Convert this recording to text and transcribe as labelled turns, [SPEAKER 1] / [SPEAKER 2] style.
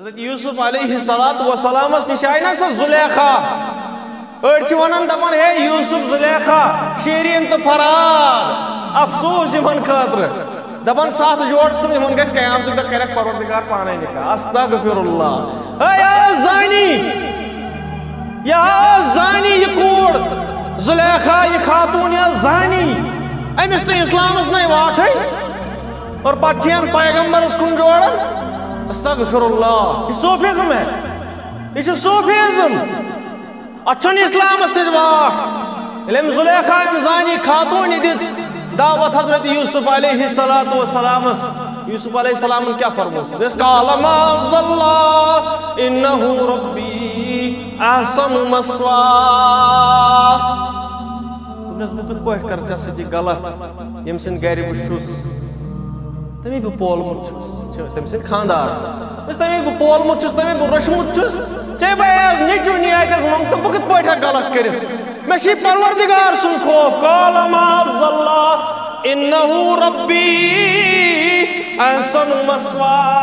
[SPEAKER 1] حضرت یوسف علیہ السلام نش آئی نا سا زلیخا اڑ ونان دپان ہے یوسف زلیخا شیرین تو فرار افسوس یمن خاطر دپان ساتھ جوڑ تم یمن گژھِ قیامت دۄہ کرکھ پروردگار پانے نکاح استغفر اللہ اے زانی یا زانی یہ کوڑ زلیخا یہ خاتون یا زانی امس تو اسلامس نئی واٹھے اور پچھین پیغمبر اس کن جوڑن استغفر اللہ یہ صوفیزم ہے یہ صوفیزم اچھن اسلام سے واٹ علم زلیخا امزانی خاتون دس دعوت حضرت یوسف علیہ السلام یوسف علیہ السلام کیا فرموس دس قال معاذ اللہ انہو ربی احسن مسوا نسبت پہ کر سی غلط یم سن گھر بس تمی بہ پولمت تم سن خاندار تمی بہ پولمت تمی بہ رشمت ے بھائی نیچو نیتس منگ تو بہ کت پہ غلط کر میں پروردگار سن خوف قال معاذ اللہ انہو ربی احسن مسوا